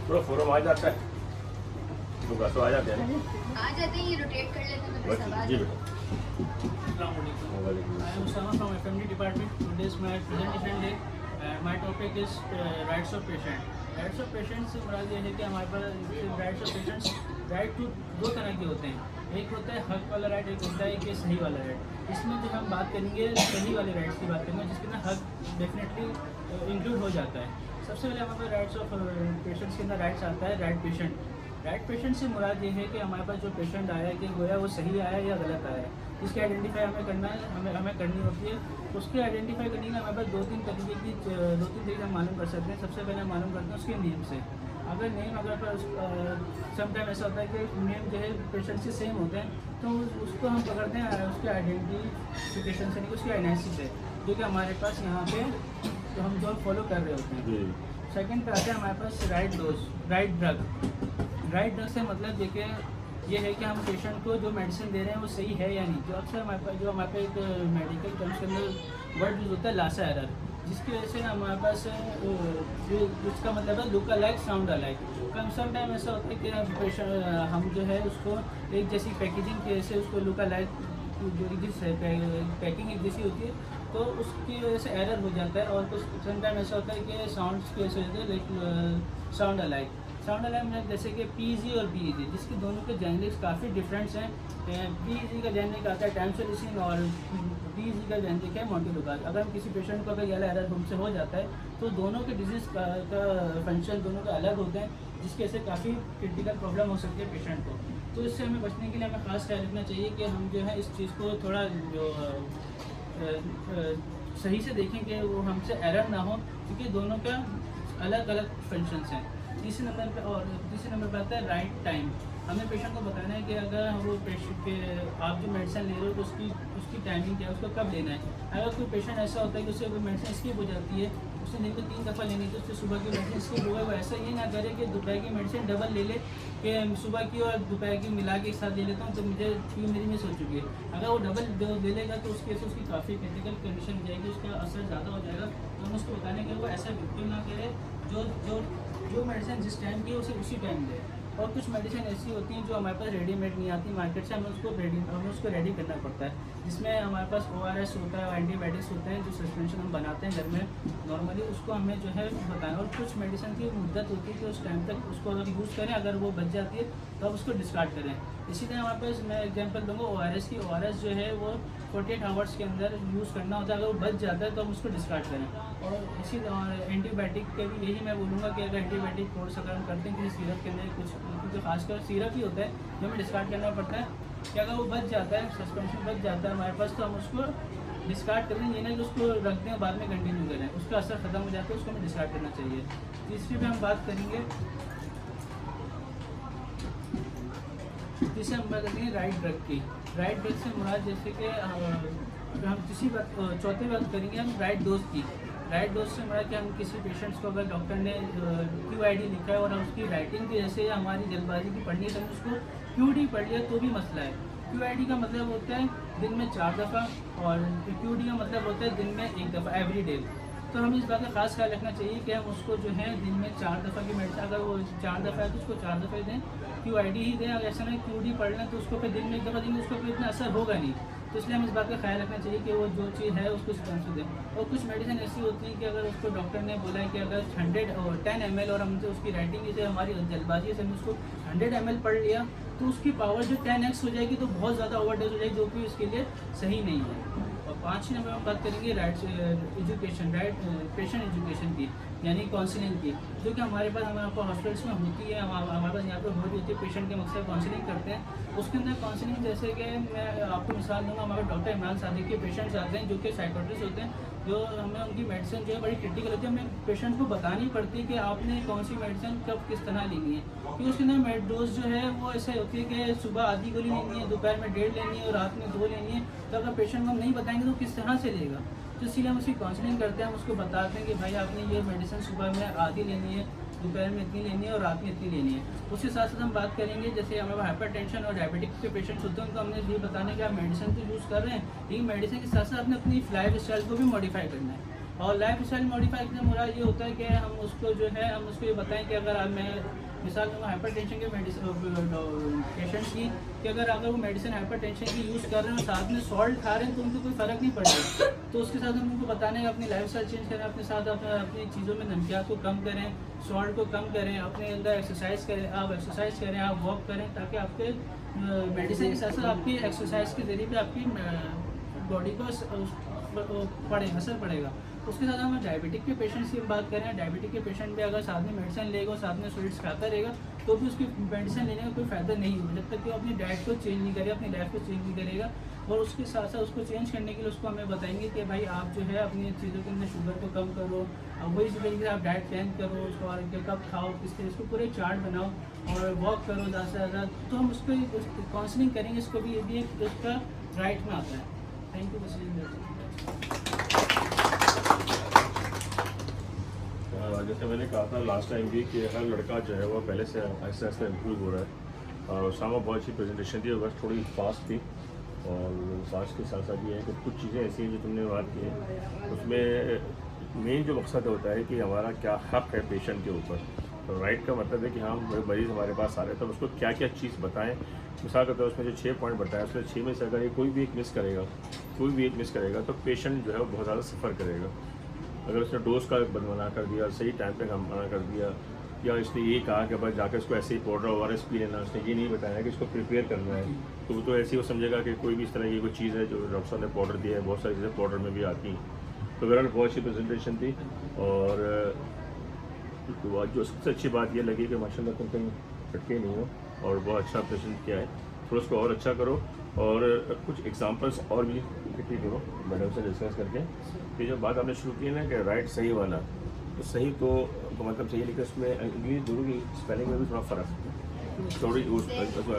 थोड़ा फोरम आ जाता है तो बस आ जाते हैं आ जाते हैं, ये रोटेट कर लेते हैं तो फिर सब आ जी जाते बेटा I am Usama from FMD department. Today is my presentation day. My topic is rights of patient. Rights of patients से मुराद ये है कि हमारे पास rights of patients right to दो तरह के होते हैं। एक होता है हक वाला राइट, एक होता है कि सही वाला राइट। इसमें जो हम बात करेंगे सही वाले राइट्स की बात करेंगे, जिसके अंदर हक डेफिनेटली इंक्लूड हो जाता है। सबसे पहले हमारे पास राइट्स ऑफ पेशेंट्स के अंदर राइट्स आता है राइट पेशेंट। राइट पेशेंट से मुराद ये है कि हमारे पास जो पेशेंट आया है कि गोया वो सही आया है या गलत आया है, इसकी आइडेंटिफाई हमें करना है, हमें करनी होती है। उसकी आइडेंटिफाई करने के हमारे पास दो तीन तरीके हम मालूम कर सकते हैं। सबसे पहले हम मालूम करते हैं उसके नेम से। अगर नेम अगर समटाइम ऐसा होता है कि नेम जो है पेशेंट से सेम होते हैं तो उसको हम पकड़ते हैं उसके आइडेंटिफिकेशन से, नहीं उसकी आइडेंटिटी से, जो कि हमारे पास यहाँ पे तो हम जो फॉलो कर रहे होते हैं। सेकंड पे आते हैं हमारे पास right dose, right drug. Right drug से मतलब देखिए ये है कि हम पेशेंट को जो मेडिसिन दे रहे हैं वो सही है या नहीं। जो अक्सर हमारे पास एक मेडिकल टर्म्स के अंदर वर्ड यूज होता है लासा एरर, जिसकी वजह से हमारे पास जिसका मतलब है लुक अलाइक साउंड अलाइक। कम सम टाइम ऐसा होता है कि पेशेंट हम जो है उसको एक जैसी पैकेजिंग की वजह से उसको लुक अलाइक जो जिस पैकिंग एक जैसी होती है तो उसकी वजह से एरर हो जाता है। और कुछ सम टाइम ऐसा होता है कि साउंड्स की वजह से होता है like sound alike. Sound alike में जैसे कि पीजी और बीजी, जिसके दोनों के जेनरिक्स काफ़ी डिफरेंट्स हैं। पीजी का जेनरिक आता है टैमसोलिसिन और बीजी का जेनरिक है मोंटेलुकास। अगर हम किसी पेशेंट को अगर ये एरर हमसे हो जाता है तो दोनों के डिजीज़ का फंक्शन दोनों के अलग होते हैं, जिसकी वजह से काफ़ी क्रिटिकल प्रॉब्लम हो सकती है पेशेंट को। तो इससे हमें बचने के लिए हमें ख़ास ख्याल रखना चाहिए कि हम जो है इस चीज़ को थोड़ा जो सही से देखें कि वो हमसे एरर ना हो, क्योंकि दोनों का अलग अलग फंक्शंस हैं। तीसरे नंबर पर आता है राइट टाइम। हमें पेशेंट को बताना है कि अगर वो पेशेंट के आप जो मेडिसिन ले रहे हो तो उसकी टाइमिंग क्या है, उसको कब लेना है। अगर कोई पेशेंट ऐसा होता है कि उससे कोई मेडिसिन स्किप हो जाती है, उससे दिन में 3 दफ़ा लेनी थी, उससे सुबह की मेडिसिन स्किप हो गई, वो ऐसा ये ना करे कि दोपहर की मेडिसिन डबल ले ले कि सुबह की और दोपहर की मिला के एक साथ ले लेता हूँ तो मुझे क्यों मेरी मिस हो चुकी है। अगर वो डबल ले लेगा तो उसके से उसकी काफ़ी क्रिटिकल कंडीशन हो जाएगी, उसका असर ज़्यादा हो जाएगा। तो हम उसको बताने के वो ऐसा बिल्कुल ना करे, जो मेडिसिन जिस टाइम की है उसे उसी टाइम दे। और कुछ मेडिसिन ऐसी होती हैं जो हमारे पास रेडीमेड नहीं आती मार्केट से, हमें उसको रेडी करना पड़ता है, जिसमें हमारे पास ORS होता है, एंटीबायोटिक्स होते हैं, जो सस्पेंशन हम बनाते हैं घर में नॉर्मली, उसको हमें जो है बताना। और कुछ मेडिसिन की मुद्दत होती है कि उस टाइम तक उसको अगर यूज़ करें, अगर वो बच जाती है तो आप उसको डिस्कार्ड करें। इसी तरह हमारे पास मैं एग्जांपल दूंगा ORS की। ORS जो है वो 48 आवर्स के अंदर यूज़ करना होता है, अगर वो बच जाता है तो हम उसको डिस्कार्ड करें। और इसी एंटीबायोटिक के भी यही मैं बोलूँगा कि अगर एंटीबायोटिक कोर्स अगर हम करते हैं किसी सिरप के अंदर कुछ, क्योंकि खासकर सिरप ही होता है जो हमें डिस्कार्ड करना पड़ता है, कि अगर वो बच जाता है, सस्पेंशन बच जाता है हमारे पास, तो हम उसको डिस्कार्ड करें। ये नहीं कि उसको रख दें बाद में कंटिन्यू करें, उसका असर ख़त्म हो जाता है, उसको हमें डिस्कार्ड करना चाहिए। तीसरी पे हम बात करेंगे, जिसे हम बात करेंगे राइट ड्रग की। राइट ड्रग से मुराद जैसे कि हम चौथी बात करेंगे हम राइट डोज की। राइट डोज से मुराद कि हम किसी पेशेंट्स को अगर डॉक्टर ने QID लिखा है और हम उसकी राइटिंग की जैसे हमारी जल्दबाजी की पढ़नी है तो उसको QD पढ़ लिया तो भी मसला है। QID का मतलब होता है दिन में 4 दफ़ा और QD का मतलब होता है दिन में 1 दफ़ा, एवरी डे। तो हमें इस बात का खास ख्याल रखना चाहिए कि हम उसको जो है दिन में 4 दफ़ा की मेडिसिन, अगर वो 4 दफ़ा है तो उसको 4 दफ़ा ही दें, QID ही दें। अगर ऐसा नहीं QD पढ़ लें तो उसको फिर दिन में 1 दफ़ा देंगे, उसको फिर इतना असर होगा नहीं। तो इसलिए हमें इस बात का ख्याल रखना चाहिए कि वो जो चीज़ है उसको टाइम से दें। और कुछ मेडिसिन ऐसी होती हैं कि अगर उसको डॉक्टर ने बोला है कि अगर 10 ml और हमसे उसकी राइटिंग से हमारी जल्दबाजी से हमने उसको 100 ml पढ़ लिया तो उसकी पावर जो 10x हो जाएगी, तो बहुत ज़्यादा ओवरडोज हो जाएगी, जो कि इसके लिए सही नहीं है। और 5वें नंबर में बात करेंगे right education, right patient education की, यानी काउंसलिंग की, जो कि हमारे पास हॉस्पिटल्स में होती है, हमारे पास यहाँ पर हो रही होती है। पेशेंट के मकसद काउंसलिंग करते हैं, उसके अंदर काउंसलिंग जैसे कि मैं आपको मिसाल दूँगा, हमारे डॉक्टर इमरान सादिक के पेशेंट्स आते हैं जो कि साइकोट्रिस्ट होते हैं, जो हमें उनकी मेडिसिन जो है बड़ी क्रिटिकल होती है, हमें पेशेंट को बतानी पड़ती है कि आपने कौन सी मेडिसिन कब किस तरह लेनी है, क्योंकि उसके अंदर डोज जो है वो ऐसे होती है कि सुबह आधी गोली लेनी है, दोपहर में 1.5 लेनी है और रात में 2 लेनी है। तो अगर पेशेंट को हम नहीं बताएंगे तो किस तरह से लेगा। तो इसलिए हम उसकी काउंसलिंग करते हैं, हम उसको बताते हैं कि भाई आपने ये मेडिसिन सुबह में आधी लेनी है, दोपहर में इतनी लेनी है और रात में इतनी लेनी है। उसके साथ साथ हम बात करेंगे जैसे हमारे हाइपरटेंशन और डायबिटिक के पेशेंट्स होते हैं, उनको हमने ये बताने कि आप मेडिसिन तो यूज़ कर रहे हैं, लेकिन मेडिसिन के साथ साथ आपने अपनी लाइफ स्टाइल को भी मॉडिफाई करना है। और लाइफ स्टाइल मॉडिफाई से मुराद ये होता है कि हम उसको जो है हम उसको ये बताएं कि अगर आप मैं मिसाल दूँगा हाइपरटेंशन के पेशेंट्स की कि अगर वो मेडिसिन हाइपरटेंशन की यूज़ कर रहे हैं और साथ में सॉल्ट खा रहे हैं तो उनको कोई फ़र्क नहीं पड़ेगा, तो उसके साथ हम उनको बताने हैं अपनी लाइफ स्टाइल चेंज करें, अपने साथ अपनी चीज़ों में नमकियात को कम करें, सॉल्ट को कम करें, अपने अंदर एक्सरसाइज करें, आप एक्सरसाइज करें, आप वॉक करें, ताकि आपके मेडिसिन के साथ साथ आपकी एक्सरसाइज के ज़रिए भी आपकी बॉडी को असर पड़ेगा। उसके साथ हम डायबिटिक के पेशेंट्स की बात करें, डायबिटिक के पेशेंट भी अगर साथ में मेडिसिन लेगा और साथ में स्वीट्स खाता रहेगा तो भी उसकी मेडिसिन लेने का कोई फ़ायदा नहीं होगा जब तक कि वो अपनी डाइट को चेंज नहीं करे, अपनी लाइफ को चेंज नहीं करेगा। और उसके साथ साथ उसको चेंज करने के लिए उसको हमें बताएंगे कि भाई आप जो है अपनी चीज़ों के अंदर शुगर को कम करो, अब वही तरीके से आप डाइट प्लान करो, उसको और कब खाओ किस तरह, इसको पूरे चार्ट बनाओ और वॉक करो ज़्यादा से ज़्यादा, तो हम उसको काउंसलिंग करेंगे, इसको भी ये भी एक उसका राइट में आता है। थैंक यू जैसे मैंने कहा था लास्ट टाइम भी कि हर लड़का जो है वो पहले से आहिस्ता आहिस्ता इम्प्रूव हो रहा है। और सामा बहुत अच्छी प्रेजेंटेशन थी और बस थोड़ी फास्ट थी, और फास्ट के साथ साथ ये है कि कुछ चीज़ें ऐसी हैं जो तुमने बात की है उसमें मेन जो मकसद होता है कि हमारा क्या हक़ है पेशेंट के ऊपर। तो राइट का मतलब है कि हाँ मरीज़ हमारे पास आ रहे हैं तो उसको क्या क्या चीज़ बताएं। मिसाल के तौर पर उसमें जो 6 पॉइंट बताया उसमें 6 में से अगर ये कोई भी एक मिस करेगा तो पेशेंट जो है वो बहुत ज़्यादा सफ़र करेगा। अगर उसने डोज का मना कर दिया, सही टाइम पे मना कर दिया, या इसने ये कहा कि बस जाकर इसको ऐसे ही पाउडर ORS पी लेना, उसने ये नहीं बताया कि इसको प्रिपेयर करना है, तो वो तो ऐसे ही वो समझेगा कि कोई भी इस तरह की कोई चीज़ है जो डॉक्टर साहब ने पाउडर दिया है। बहुत सारी चीज़ें पाउडर में भी आती हैं। तो बहरहाल बहुत अच्छी प्रेजेंटेशन थी, और जो सबसे अच्छी बात ये लगी कि माशाल्लाह तुम कहीं हटके नहीं हो और बहुत अच्छा प्रेजेंट किया है। थोड़ा उसको और अच्छा करो और कुछ एग्जांपल्स और भी इकट्ठी करो मैडम से डिस्कस करके। ये जो बात आपने शुरू की है ना कि राइट सही वाला, तो सही तो मतलब सही, लेकिन उसमें इंग्लिश दोनों की स्पेलिंग में भी थोड़ा फ़र्क है, थोड़ी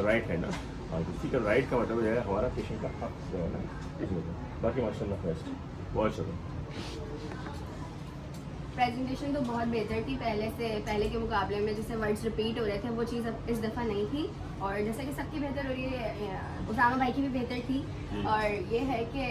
राइट है ना। हाँ, इसी का राइट का मतलब है हमारा पेशेंट का हक जो है ना, इसमें बाकी माशाल्लाह बेस्ट बहुत अच्छा। प्रेजेंटेशन तो बहुत बेहतर थी पहले के मुकाबले में, जिससे वर्ड्स रिपीट हो रहे थे वो चीज़ अब इस दफ़ा नहीं थी। और जैसा कि सबकी बेहतर हो रही है, उसामा भाई की भी बेहतर थी। और ये है कि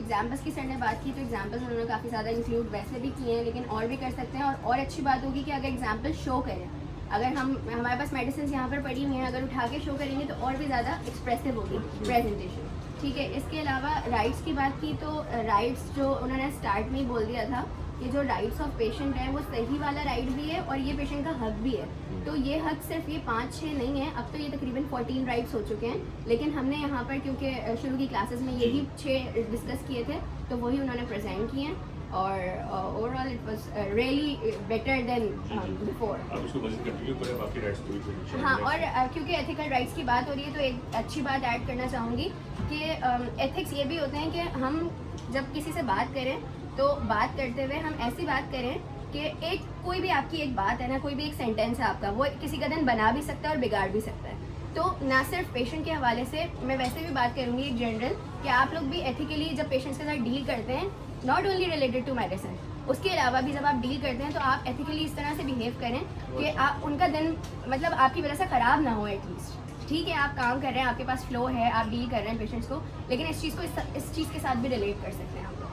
एग्जाम्पल्स की सर ने बात की तो एग्जाम्पल्स उन्होंने काफ़ी ज़्यादा इंक्लूड वैसे भी किए हैं, लेकिन और भी कर सकते हैं। और अच्छी बात होगी कि अगर एग्जाम्पल शो करें, अगर हमारे पास मेडिसिन यहाँ पर पड़ी हुई हैं, अगर उठा के शो करेंगे तो और भी ज़्यादा एक्सप्रेसिव होगी प्रेजेंटेशन। ठीक है, इसके अलावा राइट्स की बात की तो राइट्स जो उन्होंने स्टार्ट में ही बोल दिया था, ये जो राइट्स ऑफ पेशेंट है वो सही वाला राइट भी है और ये पेशेंट का हक भी है। तो ये हक सिर्फ ये 5-6 नहीं है, अब तो ये तकरीबन 14 राइट्स हो चुके हैं। लेकिन हमने यहाँ पर क्योंकि शुरू की क्लासेस में यही 6 डिस्कस किए थे तो वही उन्होंने प्रेजेंट किए हैं, और overall it was really better than before. आप इसको मज़ीद कंटिन्यू करें, बाकी राइट्स पूरी। हाँ, और क्योंकि एथिकल राइट्स की बात हो रही है तो एक अच्छी बात ऐड करना चाहूँगी कि एथिक्स ये भी होते हैं कि हम जब किसी से बात करें तो बात करते हुए हम ऐसी बात करें कि कोई भी आपकी एक बात है ना, कोई भी एक सेंटेंस है आपका, वो किसी का दिन बना भी सकता है और बिगाड़ भी सकता है। तो ना सिर्फ पेशेंट के हवाले से, मैं वैसे भी बात करूँगी एक जनरल, कि आप लोग भी एथिकली जब पेशेंट्स के साथ डील करते हैं, not only related to medicine, उसके अलावा भी जब आप डील करते हैं तो आप एथिकली इस तरह से बिहेव करें कि आप उनका दिन मतलब आपकी वजह से ख़राब ना हो एटलीस्ट। ठीक है, आप काम कर रहे हैं, आपके पास फ्लो है, आप डील कर रहे हैं पेशेंट्स को, लेकिन इस चीज़ के साथ भी रिलेट कर सकते हैं आप लोग।